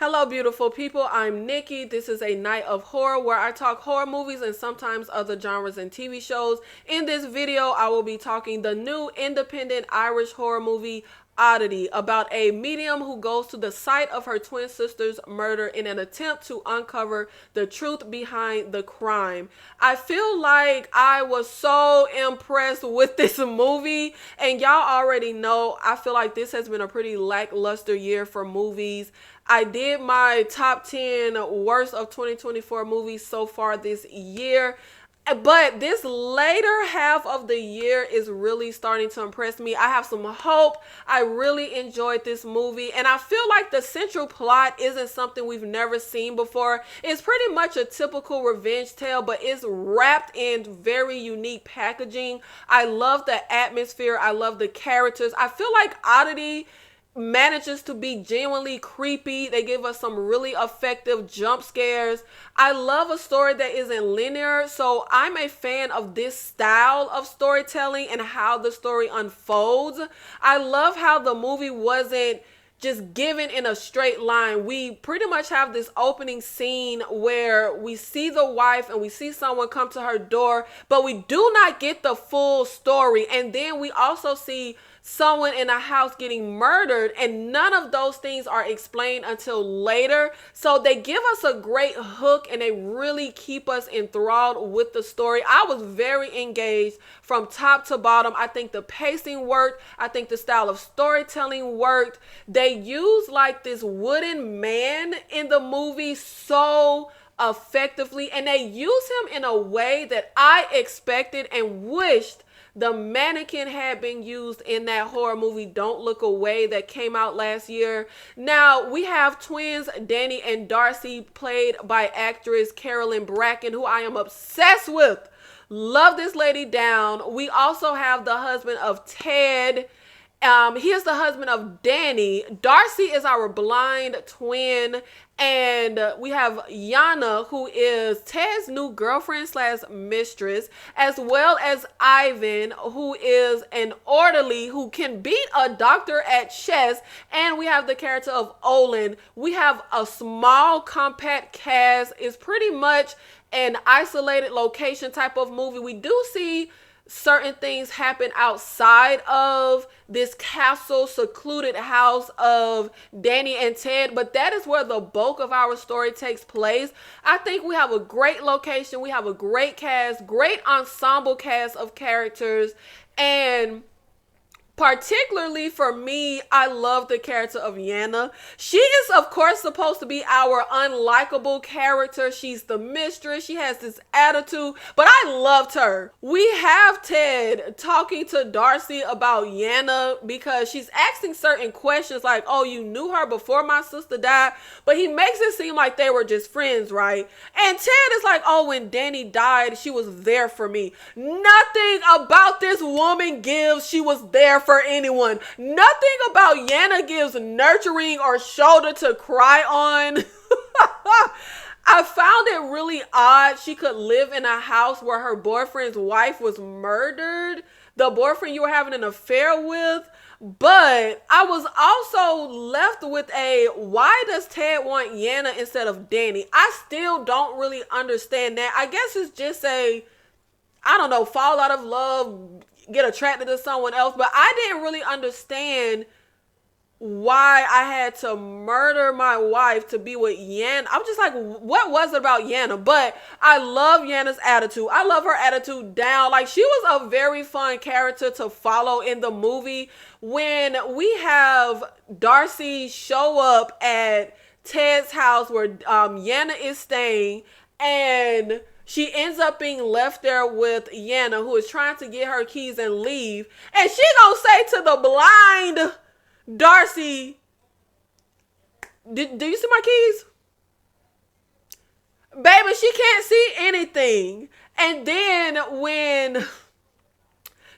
Hello, beautiful people. I'm Nikki. This is a night of horror where I talk horror movies and sometimes other genres and TV shows. In this video, I will be talking the new independent Irish horror movie, Oddity, about a medium who goes to the site of her twin sister's murder in an attempt to uncover the truth behind the crime. I feel like I was so impressed with this movie, and y'all already know I feel like this has been a pretty lackluster year for movies. I did my top 10 worst of 2024 movies so far this year. But this later half of the year is really starting to impress me. I have some hope. I really enjoyed this movie. And I feel like the central plot isn't something we've never seen before. It's pretty much a typical revenge tale, but it's wrapped in very unique packaging. I love the atmosphere. I love the characters. I feel like Oddity manages to be genuinely creepy. They give us some really effective jump scares. I love a story that isn't linear, so I'm a fan of this style of storytelling and how the story unfolds. I love how the movie wasn't just given in a straight line. We pretty much have this opening scene where we see the wife and we see someone come to her door, but we do not get the full story. And then we also see someone in a house getting murdered, and none of those things are explained until later. So they give us a great hook and they really keep us enthralled with the story. I was very engaged from top to bottom. I think the pacing worked. I think the style of storytelling worked. They used like this wooden man in the movie so effectively, and they use him in a way that I expected and wished the mannequin had been used in that horror movie Don't Look Away that came out last year. Now, we have twins Danny and Darcy, played by actress Carolyn Bracken, who I am obsessed with. Love this lady down. We also have the husband of Ted. He is the husband of Danny. Darcy is our blind twin. And we have Yana, who is Ted's new girlfriend slash mistress, as well as Ivan, who is an orderly who can beat a doctor at chess. And we have the character of Olin. We have a small, compact cast. It's pretty much an isolated location type of movie. We do see certain things happen outside of this castle, secluded house of Danny and Ted, but that is where the bulk of our story takes place. I think we have a great location. We have a great cast, great ensemble cast of characters, and particularly for me, I love the character of Yana. She is, of course, supposed to be our unlikable character. She's the mistress. She has this attitude, but I loved her. We have Ted talking to Darcy about Yana because she's asking certain questions like, oh, you knew her before my sister died, but he makes it seem like they were just friends, right? And Ted is like, oh, when Danny died, she was there for me. Nothing about this woman gives she was there for anyone. Nothing about Yana gives nurturing or shoulder to cry on. I found it really odd she could live in a house where her boyfriend's wife was murdered, the boyfriend you were having an affair with. But I was also left with why does Ted want Yana instead of Danny? I still don't really understand that. I guess it's just I don't know, fall out of love, get attracted to someone else, but I didn't really understand why I had to murder my wife to be with Yana. I'm just like, what was it about Yana? But I love Yana's attitude. I love her attitude down. Like, she was a very fun character to follow in the movie. When we have Darcy show up at Ted's house where Yana is staying, and she ends up being left there with Yana, who is trying to get her keys and leave. And she gonna say to the blind Darcy, do you see my keys? Baby, she can't see anything. And then when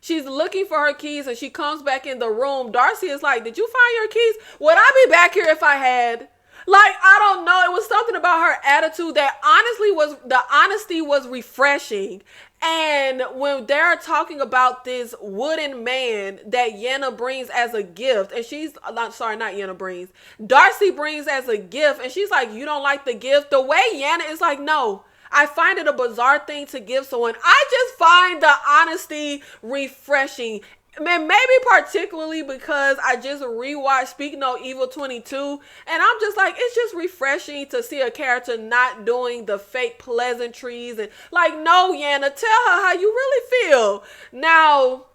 she's looking for her keys and she comes back in the room, Darcy is like, did you find your keys? Would I be back here if I had? Like, I don't know. It was something about her attitude that the honesty was refreshing. And when they're talking about this wooden man that Yenna brings as a gift, and she's not sorry, not Yenna brings, Darcy brings as a gift, and she's like, you don't like the gift? The way Yenna is like, no, I find it a bizarre thing to give someone. I just find the honesty refreshing. Man, maybe particularly because I just rewatched Speak No Evil 22, and I'm just like, it's just refreshing to see a character not doing the fake pleasantries and like, no, Yenna, tell her how you really feel. Now,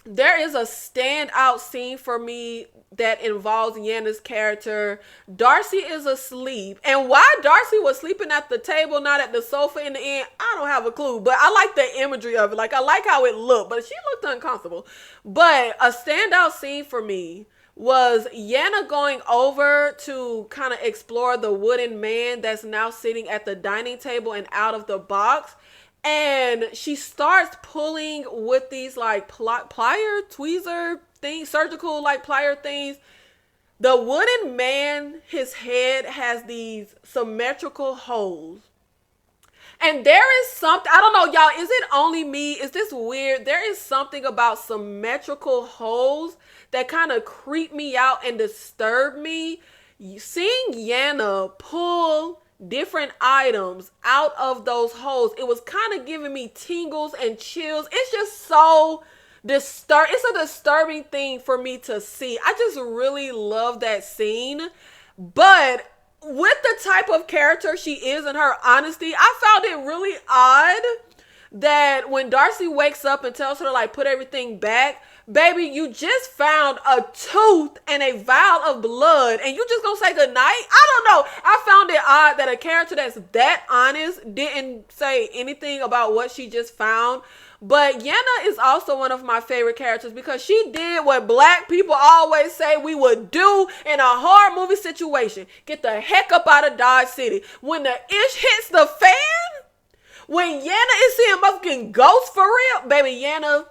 there is a standout scene for me that involves Yenna's character. Darcy is asleep. And why Darcy was sleeping at the table, not at the sofa in the end, I don't have a clue. But I like the imagery of it. Like, I like how it looked. But she looked uncomfortable. But a standout scene for me was Yenna going over to kind of explore the wooden man that's now sitting at the dining table and out of the box. And she starts pulling with these like plier, tweezer things, surgical like plier things. The wooden man, his head has these symmetrical holes. And there is something, I don't know, y'all, is it only me? Is this weird? There is something about symmetrical holes that kind of creep me out and disturb me. Seeing Yenna pull different items out of those holes, it was kind of giving me tingles and chills. It's just so it's a disturbing thing for me to see. I just really love that scene. But with the type of character she is and her honesty, I found it really odd that when Darcy wakes up and tells her to like put everything back, baby, you just found a tooth and a vial of blood and you just gonna say goodnight? I don't know. I found it odd that a character that's that honest didn't say anything about what she just found. But Yenna is also one of my favorite characters because she did what black people always say we would do in a horror movie situation. Get the heck up out of Dodge City. When the ish hits the fan, when Yenna is seeing motherfucking ghosts for real, baby, Yenna,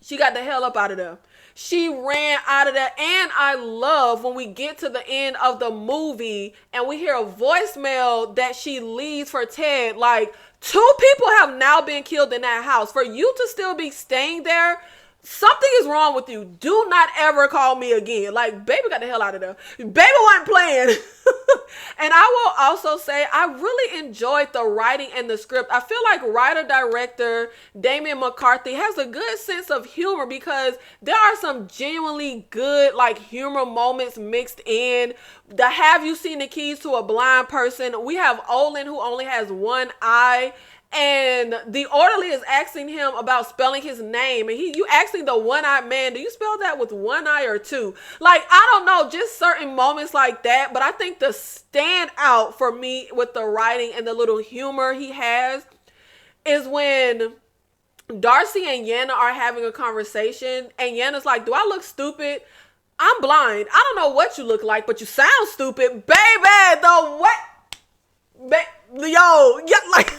she got the hell up out of there. She ran out of there. And I love when we get to the end of the movie and we hear a voicemail that she leaves for Ted. Like, 2 people have now been killed in that house. For you to still be staying there, something is wrong with you. Do not ever call me again. Like, baby got the hell out of there. Baby wasn't playing. And I will also say, I really enjoyed the writing and the script. I feel like writer-director Damien McCarthy has a good sense of humor because there are some genuinely good, like, humor moments mixed in. The Have You Seen the Keys to a Blind Person? We have Olin, who only has one eye. And the orderly is asking him about spelling his name. And you asking the one-eyed man, do you spell that with one eye or two? Like, I don't know, just certain moments like that. But I think the standout for me with the writing and the little humor he has is when Darcy and Yenna are having a conversation. And Yenna's like, do I look stupid? I'm blind. I don't know what you look like, but you sound stupid. Baby, the what? Yo, yeah, like...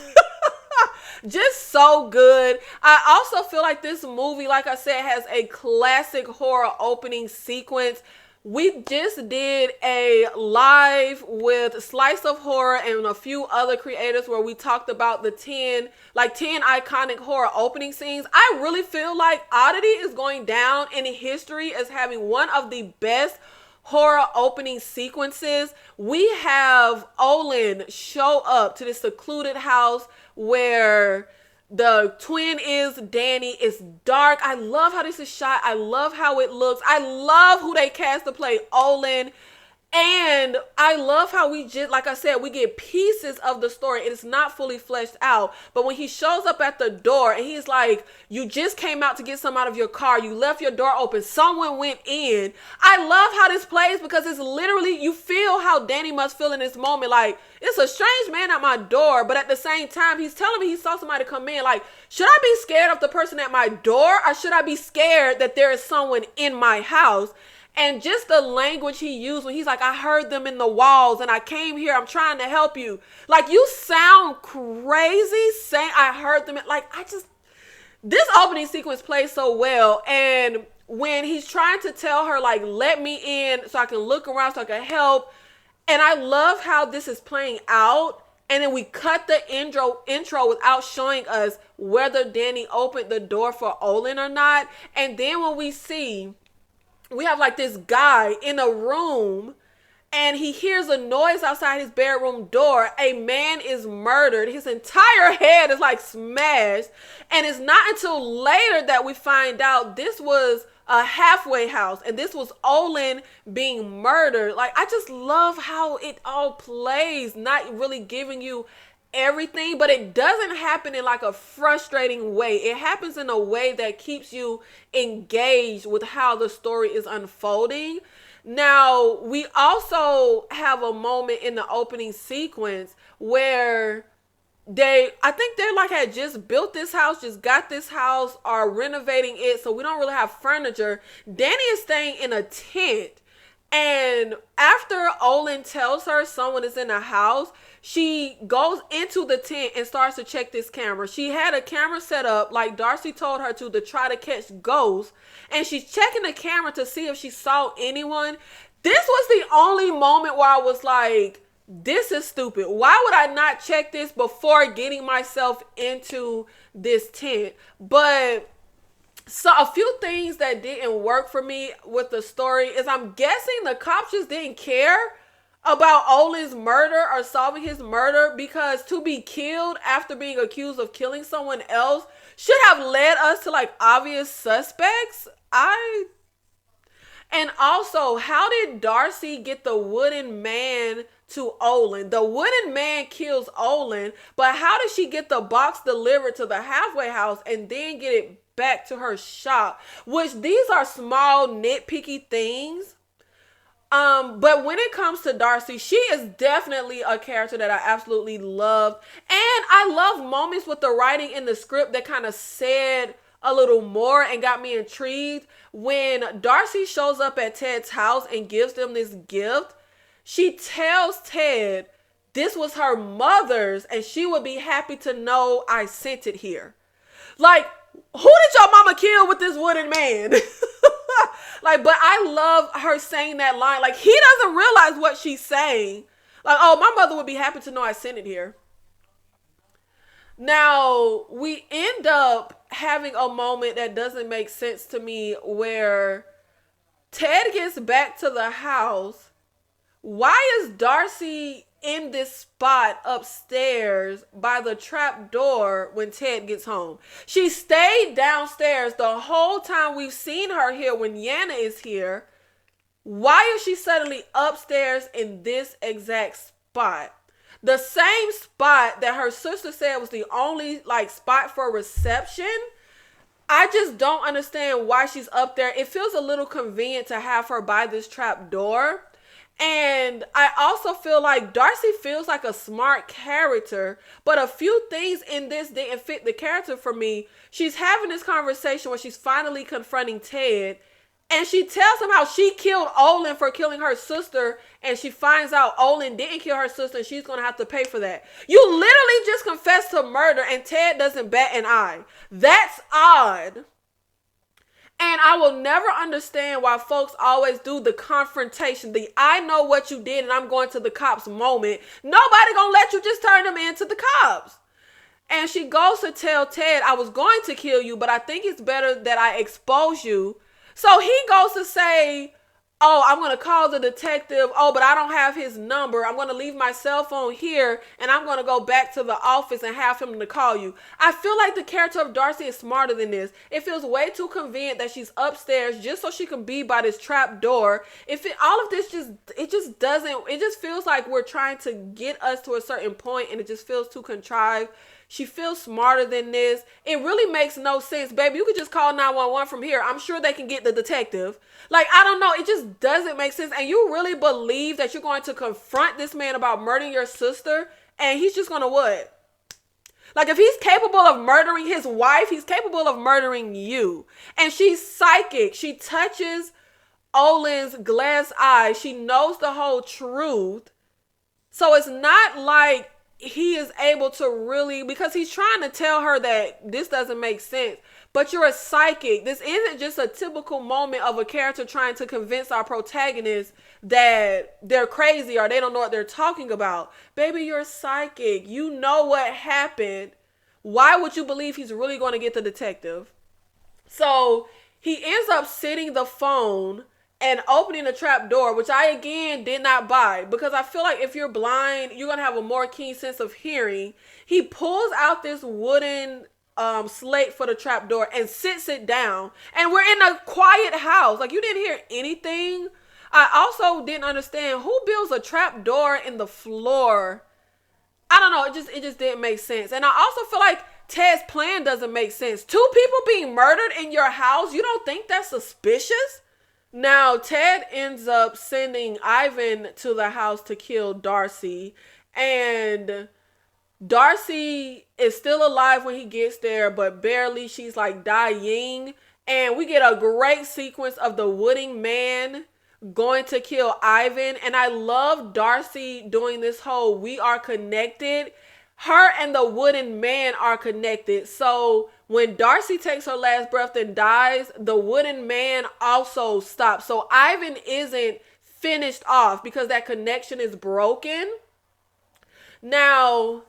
Just so good. I also feel like this movie, like I said, has a classic horror opening sequence. We just did a live with Slice of Horror and a few other creators where we talked about the 10 iconic horror opening scenes. I really feel like Oddity is going down in history as having one of the best horror opening sequences. We have Olin show up to this secluded house where the twin is Danny. It's dark. I love how this is shot. I love how it looks. I love who they cast to play Olin. And I love how we just, like I said, we get pieces of the story. It is not fully fleshed out. But when he shows up at the door and he's like, you just came out to get some out of your car. You left your door open. Someone went in. I love how this plays because it's literally, you feel how Danny must feel in this moment. Like, it's a strange man at my door. But at the same time, he's telling me he saw somebody come in. Like, should I be scared of the person at my door? Or should I be scared that there is someone in my house? And just the language he used when he's like, I heard them in the walls and I came here. I'm trying to help you. Like, you sound crazy saying I heard them. Like, this opening sequence plays so well. And when he's trying to tell her, like, let me in so I can look around, so I can help. And I love how this is playing out. And then we cut the intro without showing us whether Danny opened the door for Olin or not. And then when we have like this guy in a room and he hears a noise outside his bedroom door. A man is murdered. His entire head is like smashed. And it's not until later that we find out this was a halfway house and this was Olin being murdered. Like, I just love how it all plays, not really giving you everything, but it doesn't happen in like a frustrating way. It happens in a way that keeps you engaged with how the story is unfolding. Now, we also have a moment in the opening sequence where I think they like had just built this house, just got this house, are renovating it, so we don't really have furniture. Danny is staying in a tent, and after Olin tells her someone is in the house, she goes into the tent and starts to check this camera. She had a camera set up like Darcy told her to try to catch ghosts, and she's checking the camera to see if she saw anyone. This was the only moment where I was like, this is stupid. Why would I not check this before getting myself into this tent? But so a few things that didn't work for me with the story is I'm guessing the cops just didn't care about Olin's murder or solving his murder, because to be killed after being accused of killing someone else should have led us to like obvious suspects. And also, how did Darcy get the wooden man to Olin? The wooden man kills Olin, but how did she get the box delivered to the halfway house and then get it back to her shop? Which these are small nitpicky things. But when it comes to Darcy, she is definitely a character that I absolutely love. And I love moments with the writing in the script that kind of said a little more and got me intrigued. When Darcy shows up at Ted's house and gives them this gift, she tells Ted this was her mother's and she would be happy to know I sent it here. Like, who did your mama kill with this wooden man? Like, but I love her saying that line. Like, he doesn't realize what she's saying. Like, oh, my mother would be happy to know I sent it here. Now, we end up having a moment that doesn't make sense to me where Ted gets back to the house. Why is Darcy in this spot upstairs by the trap door when Ted gets home? She stayed downstairs the whole time we've seen her here when Yana is here. Why is she suddenly upstairs in this exact spot? The same spot that her sister said was the only like spot for reception. I just don't understand why she's up there. It feels a little convenient to have her by this trap door. And I also feel like Darcy feels like a smart character, but a few things in this didn't fit the character for me. She's having this conversation where she's finally confronting Ted, and she tells him how she killed Olin for killing her sister, and she finds out Olin didn't kill her sister and she's going to have to pay for that. You literally just confessed to murder and Ted doesn't bat an eye. That's odd. And I will never understand why folks always do the confrontation, the I know what you did and I'm going to the cops moment. Nobody gonna let you just turn them into the cops. And she goes to tell Ted, I was going to kill you, but I think it's better that I expose you. So he goes to say, oh, I'm going to call the detective. Oh, but I don't have his number. I'm going to leave my cell phone here and I'm going to go back to the office and have him to call you. I feel like the character of Darcy is smarter than this. It feels way too convenient that she's upstairs just so she can be by this trap door. All of this it just feels like we're trying to get us to a certain point and it just feels too contrived. She feels smarter than this. It really makes no sense. Baby, you could just call 911 from here. I'm sure they can get the detective. Like, I don't know. It just doesn't make sense. And you really believe that you're going to confront this man about murdering your sister and he's just going to what? Like, if he's capable of murdering his wife, he's capable of murdering you. And she's psychic. She touches Olin's glass eye. She knows the whole truth. So it's not like he is able to really, because he's trying to tell her that this doesn't make sense, but you're a psychic. This isn't just a typical moment of a character trying to convince our protagonist that they're crazy or they don't know what they're talking about. Baby, you're psychic. You know what happened. Why would you believe he's really going to get the detective? So he ends up sitting the phone and opening the trap door, which I again did not buy, because I feel like if you're blind, you're going to have a more keen sense of hearing. He pulls out this wooden slate for the trap door and sits it down. And we're in a quiet house. Like, you didn't hear anything. I also didn't understand who builds a trap door in the floor. I don't know. It just didn't make sense. And I also feel like Ted's plan doesn't make sense. 2 people being murdered in your house. You don't think that's suspicious? Now, Ted ends up sending Ivan to the house to kill Darcy. And Darcy is still alive when he gets there, but barely. She's like dying. And we get a great sequence of the wooden man going to kill Ivan. And I love Darcy doing this whole "we are connected." Her and the wooden man are connected. So when Darcy takes her last breath and dies, the wooden man also stops. So Ivan isn't finished off because that connection is broken. Now,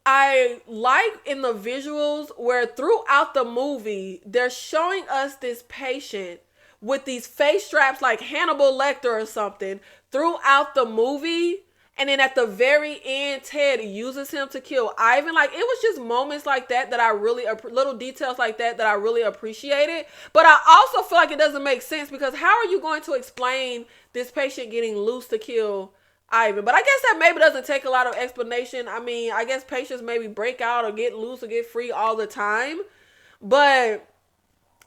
I like in the visuals where throughout the movie, they're showing us this patient with these face straps like Hannibal Lecter or something throughout the movie. And then at the very end, Ted uses him to kill Ivan. Like, it was just moments like that that I really, little details like that I really appreciated. But I also feel like it doesn't make sense, because how are you going to explain this patient getting loose to kill Ivan? But I guess that maybe doesn't take a lot of explanation. I mean, I guess patients maybe break out or get loose or get free all the time. But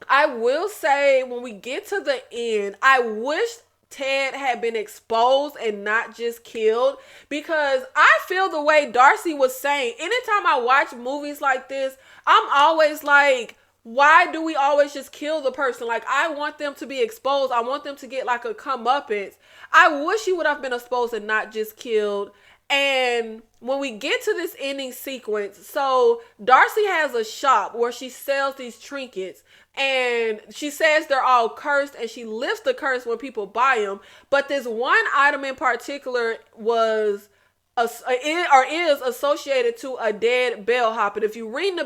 I will say, when we get to the end, I wish Ted had been exposed and not just killed, because I feel the way Darcy was saying, anytime I watch movies like this, I'm always like, why do we always just kill the person? Like, I want them to be exposed. I want them to get like a comeuppance. I wish he would have been exposed and not just killed. And when we get to this ending sequence, so Darcy has a shop where she sells these trinkets, and she says they're all cursed, and she lifts the curse when people buy them. But this one item in particular was is associated to a dead bellhop. And if you ring the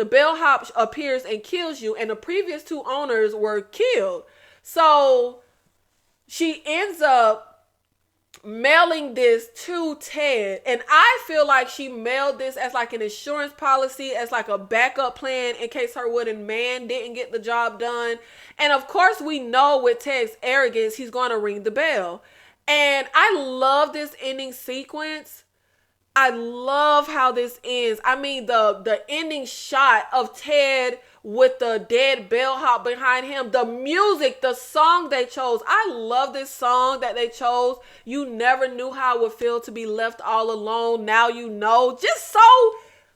bellhop appears and kills you, and the previous 2 owners were killed. So she ends up mailing this to Ted, and I feel like she mailed this as like an insurance policy, as like a backup plan in case her wooden man didn't get the job done. And of course, we know with Ted's arrogance, he's going to ring the bell. And I love this ending sequence. I love how this ends. I mean, the ending shot of Ted with the dead bellhop behind him, the music, the song they chose. I love this song that they chose. You never knew how it would feel to be left all alone. Now you know. Just so,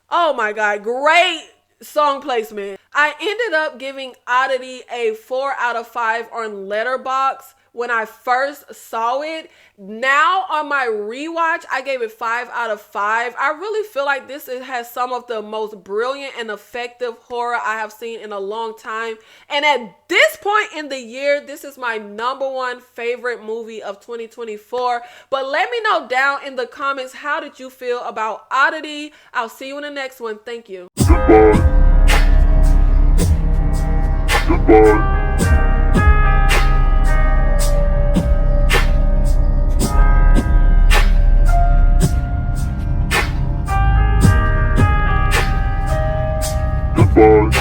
oh my God, great song placement. I ended up giving Oddity a 4 out of 5 on Letterboxd when I first saw it. Now on my rewatch, I gave it 5 out of 5. I really feel like this has some of the most brilliant and effective horror I have seen in a long time. And at this point in the year, this is my #1 favorite movie of 2024. But let me know down in the comments, how did you feel about Oddity? I'll see you in the next one. Thank you. Goodbye. Goodbye.